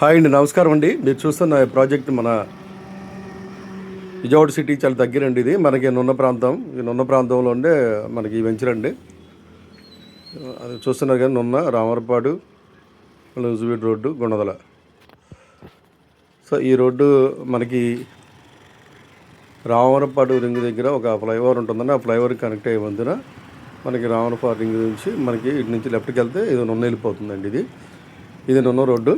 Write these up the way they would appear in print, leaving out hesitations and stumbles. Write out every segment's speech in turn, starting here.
Hi అండి, నమస్కారం అండి. మీరు చూస్తున్న ప్రాజెక్ట్ మన విజయవాడ సిటీ చాలా దగ్గరండి. ఇది మనకి నున్న ప్రాంతం. ఈ నున్న ప్రాంతంలో ఉండే మనకి ఈ వెంచర్ అండి. అది చూస్తున్నారు కానీ నున్న రామవరపాడు లూజివీడ్ రోడ్డు గుణదల. సో ఈ రోడ్డు మనకి రామవరపాడు రింగ్ దగ్గర ఒక ఫ్లైఓవర్ ఉంటుందండి. ఆ ఫ్లైఓవర్కి కనెక్ట్ అయ్యే వంతున మనకి రామవరపాడు రింగ్ నుంచి మనకి ఇటు నుంచి లెఫ్ట్కి వెళ్తే ఇది నున్న వెళ్ళిపోతుందండి. ఇది నున్న రోడ్డు.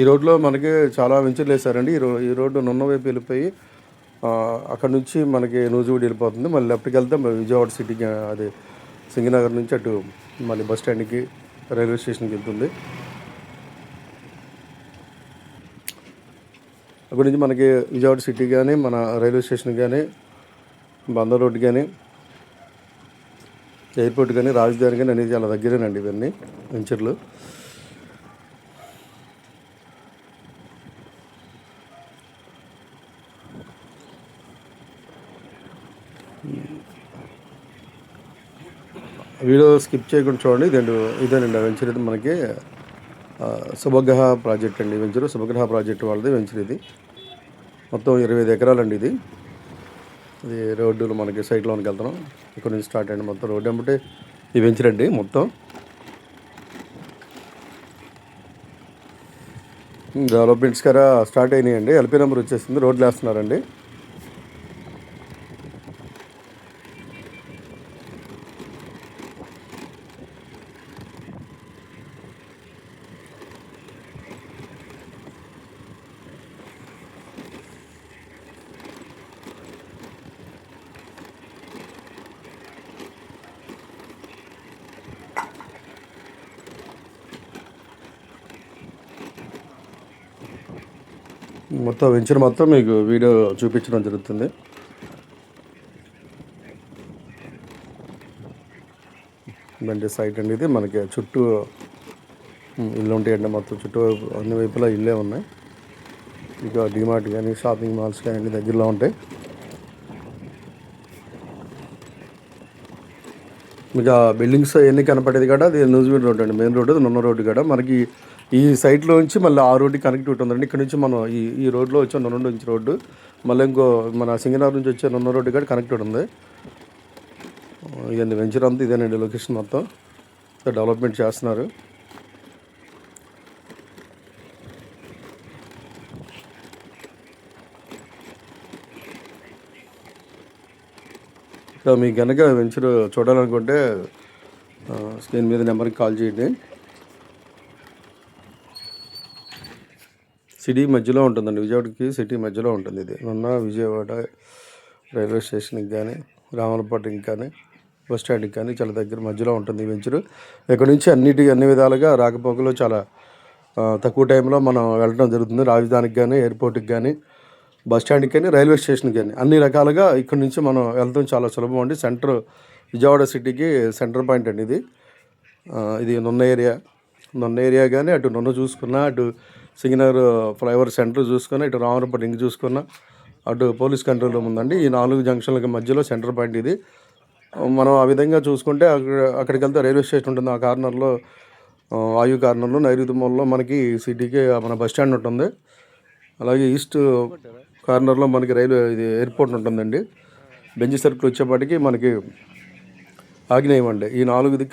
ఈ రోడ్లో మనకి చాలా వెంచర్లు వేసారండి. ఈ రోడ్డు నున్న వైపు వెళ్ళిపోయి అక్కడ నుంచి మనకి నూజివీడు వెళ్ళిపోతుంది. మళ్ళీ లెఫ్ట్కి వెళ్తే విజయవాడ సిటీకి, అది సింగనగర్ నుంచి అటు మళ్ళీ బస్ స్టాండ్కి, రైల్వే స్టేషన్కి వెళ్తుంది. అక్కడి నుంచి మనకి విజయవాడ సిటీ కానీ, మన రైల్వే స్టేషన్ కానీ, బందర్ రోడ్డు కానీ, ఎయిర్పోర్ట్ కానీ, రాజధాని కానీ అనేది చాలా దగ్గరేనండి ఇవన్నీ వెంచర్లు. వీడియో స్కిప్ చేయకుండా చూడండి. ఇదేనండి వెంచర్. ఇది మనకి శుభగ్రహ ప్రాజెక్ట్ అండి. వెంచర్ శుభగ్రహ ప్రాజెక్ట్ వాళ్ళది వెంచర్. ఇది మొత్తం 25 ఎకరాలండి. ఇది రోడ్డులో మనకి సైట్లోనికి వెళ్తున్నాం. ఇక్కడ నుంచి స్టార్ట్ అండి. మొత్తం రోడ్డు అంటే ఈ వెంచర్ అండి. మొత్తం డెవలప్మెంట్స్ గారా స్టార్ట్ అయినాయండి. ఎల్పీ నెంబర్ వచ్చేసింది. రోడ్లు వేస్తున్నారండి. మొత్తం వెంచర్ మొత్తం మీకు వీడియో చూపించడం జరుగుతుంది. ఇదండి సైట్ అండి. ఇది మనకి చుట్టూ ఇల్లు ఉంటాయండి. మొత్తం చుట్టూ అన్ని వైపులా ఇల్లే ఉన్నాయి. ఇక డిమార్ట్ కానీ, షాపింగ్ మాల్స్ కానీ అన్ని దగ్గరలో ఉంటాయి. మీకు ఆ బిల్డింగ్స్ ఎన్ని కనపడేది కూడా అది నూజివీడ్ రోడ్ అండి. మెయిన్ రోడ్డు నున్న రోడ్డు కూడా మనకి ఈ సైట్లో నుంచి మళ్ళీ ఆ రోడ్డుకి కనెక్టివిటీ ఉందండి. ఇక్కడ నుంచి మనం ఈ రోడ్లో వచ్చే నున్న నుంచి రోడ్డు, మళ్ళీ ఇంకో మన సింగనగర్ నుంచి వచ్చే నున్న రోడ్డు కూడా కనెక్టెడ్ ఉంది. ఇదండి వెంచర్ అంతా. ఇదేనండి లొకేషన్. మొత్తం డెవలప్మెంట్ చేస్తున్నారు. మీకు కనుక వెంచర్ చూడాలనుకుంటే స్క్రీన్ మీద నెంబర్కి కాల్ చేయండి. సిటీ మధ్యలో ఉంటుందండి. విజయవాడకి సిటీ మధ్యలో ఉంటుంది. ఇది మొన్న విజయవాడ రైల్వే స్టేషన్కి కానీ, రామలపాటికి కానీ, బస్ స్టాండ్కి కానీ చాలా దగ్గర మధ్యలో ఉంటుంది ఈ వెంచరు. ఇక్కడ నుంచి అన్ని విధాలుగా రాకపోకలు చాలా తక్కువ టైంలో మనం వెళ్ళడం జరుగుతుంది. రాజధానికి కానీ, ఎయిర్పోర్ట్కి కానీ, బస్ స్టాండ్కి కానీ, రైల్వే స్టేషన్కి కానీ అన్ని రకాలుగా ఇక్కడ నుంచి మనం వెళ్తాం. చాలా సులభం అండి. విజయవాడ సిటీకి సెంటర్ పాయింట్ అండి ఇది. ఇది నున్న ఏరియా కానీ, అటు నున్న చూసుకున్నా, అటు సింగనగర్ ఫ్లైఓవర్ సెంటర్ చూసుకున్నా, ఇటు రామవరపాడు రింగ్ చూసుకున్నా, అటు పోలీస్ కంట్రోల్ రూమ్ ఉందండి. ఈ 4 జంక్షన్లకి మధ్యలో సెంటర్ పాయింట్ ఇది. మనం ఆ విధంగా చూసుకుంటే అక్కడికి వెళ్తే రైల్వే స్టేషన్ ఉంటుంది. ఆ కార్నర్లో, వాయు కార్నర్లో, నైరుతి మూలలో మనకి సిటీకి మన బస్ స్టాండ్ ఉంటుంది. అలాగే ఈస్ట్ కార్నర్లో మనకి ఇది ఎయిర్పోర్ట్ ఉంటుందండి. బెంజ్ సర్కిల్ వచ్చేపాటికి మనకి ఆగ్నేయం అండి. ఈ 4 దిక్కు